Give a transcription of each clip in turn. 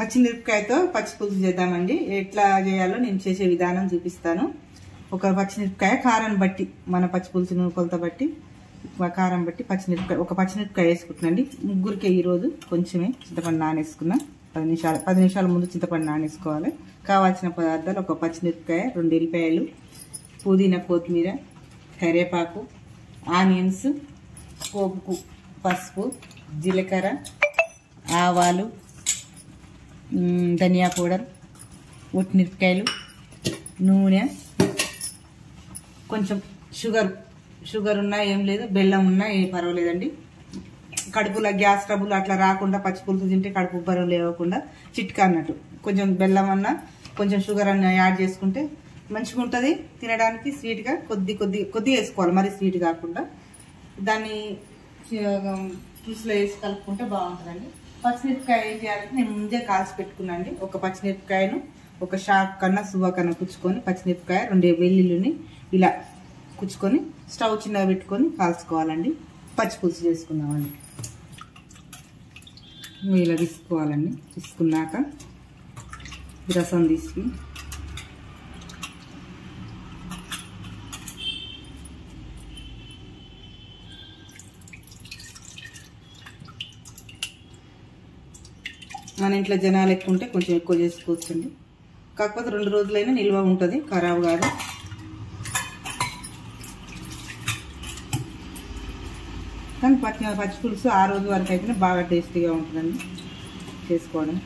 పచ్చిమిరపకాయతో పచ్చి పులుసు చేద్దామండి. ఎట్లా చేయాలో నేను చేసే విధానం చూపిస్తాను. ఒక పచ్చిమిరపకాయ కారాన్ని బట్టి, మన పచ్చి పులుసును కొలత బట్టి కారం బట్టి పచ్చిమిరపకాయ ఒక పచ్చిమిరపకాయ వేసుకుంటున్నాండి. ముగ్గురికి ఈరోజు కొంచెమే చింతపండు నానేసుకున్నా. 10 నిమిషాల ముందు చింతపండు నానేసుకోవాలి. కావాల్సిన పదార్థాలు ఒక పచ్చిమిరపకాయ, 2 ఎల్లిపాయలు, పుదీనా, కొత్తిమీర, కరివేపాకు, ఆనియన్స్, పోపుకు పసుపు, జీలకర్ర, ఆవాలు, ధనియా పౌడర్, ఉట్టిమిరపకాయలు, నూనె, కొంచెం షుగర్ ఉన్నా ఏం లేదు, బెల్లం ఉన్నా ఏం పర్వాలేదండి. కడుపులో గ్యాస్ ట్రబుల్ అట్లా రాకుండా పచ్చి పులుసు తింటే కడుపు ఉబ్బరం లేవకుండా చిట్కా అన్నట్టు కొంచెం బెల్లం అన్నా కొంచెం షుగర్ అన్న యాడ్ చేసుకుంటే మంచిగా ఉంటుంది తినడానికి. స్వీట్గా కొద్ది వేసుకోవాలి, మరి స్వీట్ కాకుండా. దాన్ని పులుసులో వేసి కలుపుకుంటే బాగుంటుందండి. పచ్చిమిరపకాయ ఏం చేయాలంటే నేను ముందే కాల్చి పెట్టుకున్నాండి. ఒక పచ్చిమిరపకాయను ఒక షార్ప్ కన్నా సువ్వ కన్నా కుచ్చుకొని, పచ్చిమిరపకాయ 2 వెల్లుల్లిని ఇలా కుచ్చుకొని స్టవ్ చిన్నగా పెట్టుకొని కాల్చుకోవాలండి. పచ్చి పులుసు చేసుకుందామండి. ఇలా తీసుకోవాలండి. తీసుకున్నాక రసం తీసి మన ఇంట్లో జనాలు ఎక్కువ ఉంటే కొంచెం ఎక్కువ చేసుకోవచ్చండి. కాకపోతే 2 రోజులైనా నిల్వ ఉంటుంది, ఖరాబ్ కాదు. కానీ పచ్చి పులుసు ఆ రోజు వరకు అయితేనే బాగా టేస్టీగా ఉంటుందండి చేసుకోవడం.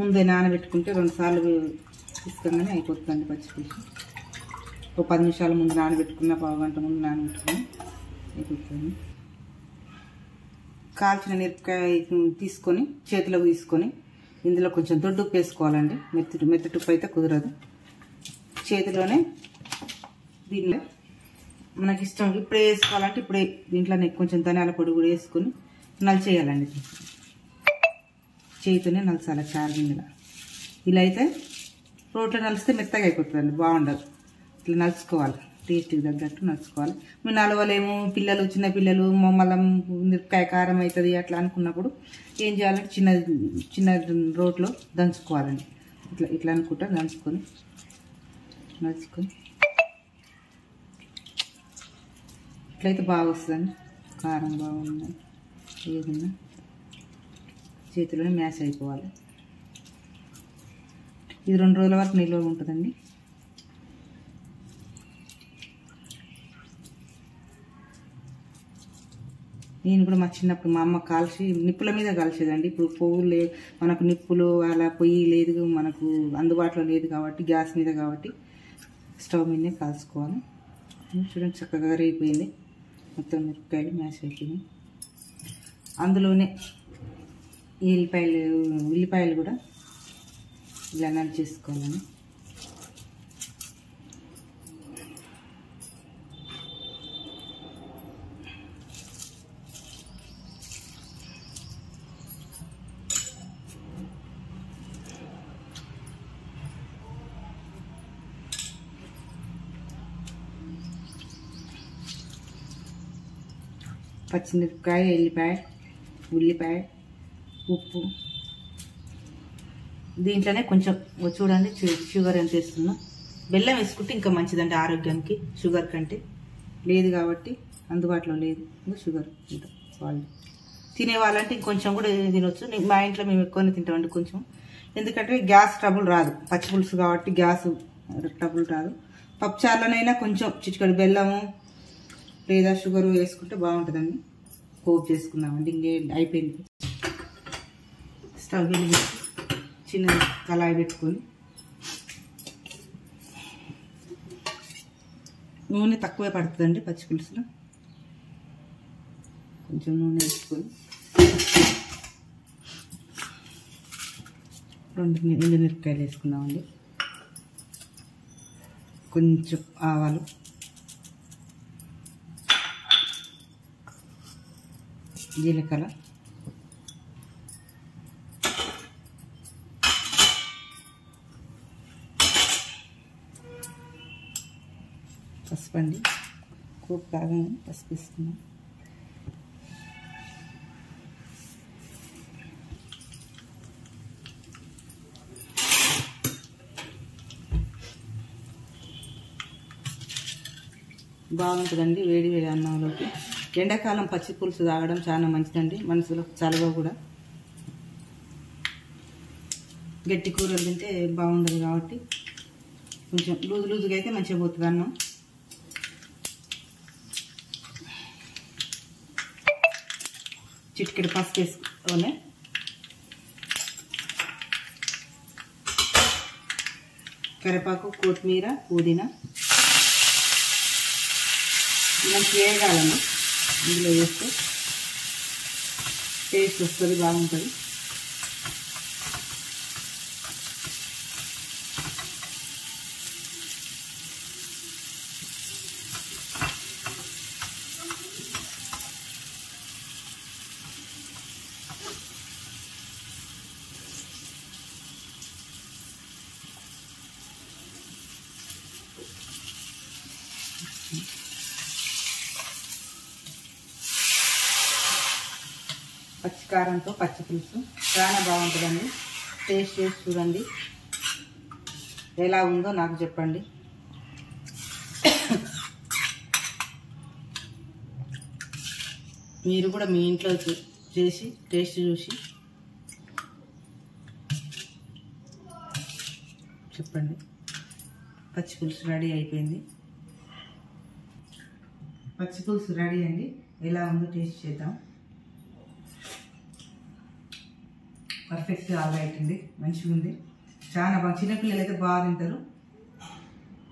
ముందే నానబెట్టుకుంటే 2 సార్లు తీసుకుగానే అయిపోతుందండి పచ్చి పులుసు. ఒక 10 నిమిషాల ముందు నానబెట్టుకున్న, పావు గంట ముందు నానబెట్టుకుని అయిపోతుంది. కాల్చిన మిరపకాయ తీసుకొని చేతిలోకి తీసుకొని ఇందులో కొంచెం దొడ్డు ఉప్పు వేసుకోవాలండి. మెత్తటి ఉప్పు అయితే కుదరదు. చేతిలోనే దీనిలో మనకి ఇష్టం ఇప్పుడే వేసుకోవాలంటే ఇప్పుడే దీంట్లోనే కొంచెం ధనియాల పొడి కూడా వేసుకొని నలిచేయాలండి. చేతితోనే నలసాలి చారు గింజల. ఇలా అయితే రోట్లో నలిస్తే మెత్తగా అయిపోతుందండి, బాగుండదు. ఇట్లా నలుచుకోవాలి, టేస్ట్కి తగ్గట్టు నలుచుకోవాలి. మీరు నలవలేము, పిల్లలు చిన్న పిల్లలు మళ్ళీ మిరపకాయ కారం అవుతుంది అట్లా అనుకున్నప్పుడు ఏం చేయాలంటే చిన్న రోట్లో దంచుకోవాలండి. ఇట్లా అనుకుంటా నలుచుకొని ఇట్లయితే బాగా వస్తుందండి. కారం బాగుంది. ఏదన్నా చేతిలోనే మ్యాష్ అయిపోవాలి. ఇది 2 రోజుల వరకు నిల్వ ఉంటుందండి. నేను కూడా మా చిన్నప్పుడు మా అమ్మ కాల్చి నిప్పుల మీద కాల్చేదండి. ఇప్పుడు పొవ్వులు మనకు నిప్పులు అలా పొయ్యి లేదు, మనకు అందుబాటులో లేదు కాబట్టి గ్యాస్ మీద కాబట్టి స్టవ్ మీదనే కాల్చుకోవాలి. చూడండి చక్కగా రేగిపోయింది, మొత్తం మిరపకాయలు మ్యాష్ అయిపోయింది. అందులోనే ఉల్లిపాయలు కూడా ఇలా నల్ చేసుకోవాలని. పచ్చిమిరపకాయ, ఎల్లిపాయ, ఉల్లిపాయ, ఉప్పు, దీంట్లోనే కొంచెం చూడండి షుగర్ ఎంత వేస్తున్నా. బెల్లం వేసుకుంటే ఇంకా మంచిదండి ఆరోగ్యానికి, షుగర్ కంటే. లేదు కాబట్టి అందుబాటులో లేదు షుగర్. వాళ్ళు తినేవాళ్ళంటే ఇంకొంచెం కూడా తినొచ్చు. మా ఇంట్లో మేము ఎక్కువనే తింటామండి కొంచెం, ఎందుకంటే గ్యాస్ ట్రబుల్ రాదు. పచ్చి పులుసు కాబట్టి గ్యాస్ ట్రబుల్ రాదు. పప్పుచారులోనైనా కొంచెం చిటికెడు బెల్లము లేదా షుగర్ వేసుకుంటే బాగుంటుందండి. పోపు చేసుకున్నామండి, ఇంకే అయిపోయింది. స్టవ్ వెలిగించి చిన్న కళాయి పెట్టుకొని నూనె తక్కువే పడుతుందండి పచ్చి పులుసులో. కొంచెం నూనె వేసుకొని 2 ఎండుమిరపకాయలు వేసుకున్నామండి. కొంచెం ఆవాలు, జీలకర్ర, పసుపు అండి. కూపు కాగానే పసుపు వేసుకున్నాం. బాగుంటుందండి వేడి వేడి అన్నంలోకి. ఎండాకాలం పచ్చి పులుసు తాగడం చాలా మంచిదండి, మనసులకు చలువ కూడా. గట్టి కూరలు తింటే బాగుండదు కాబట్టి కొంచెం లూజుగా అయితే మంచిగా పోతుంది అన్నం. చిటికెడు పసుపు వేసుకొని కరివేపాకు, కొత్తిమీర, పుదీనా మంచి వేయగాలండి. ఇందులో వేస్తే టేస్ట్ వస్తుంది, బాగుంటుంది. పచ్చి కారంతో పచ్చి పులుసు చాలా బాగుంటుందండి. టేస్ట్ చేసి చూడండి, ఎలా ఉందో నాకు చెప్పండి. మీరు కూడా మీ ఇంట్లో చేసి టేస్ట్ చూసి చెప్పండి. పచ్చి పులుసు రెడీ అయిపోయింది. పచ్చి పులుసు రెడీ అండి. ఎలా ఉందో టేస్ట్ చేద్దాం. పర్ఫెక్ట్ ఆల్రైట్ అండి, మంచిగా ఉంది, చాలా బాగా. చిన్నపిల్లలు అయితే బాగా తింటారు.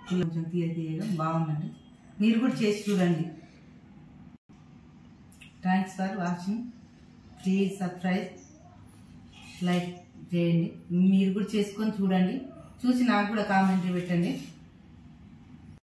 కొంచెం తీయగా బాగుందండి. మీరు కూడా చేసి చూడండి. Thanks for watching. Please subscribe, like చేయండి. మీరు కూడా చేసుకొని చూడండి. చూసి నాకు కూడా కామెంట్ పెట్టండి.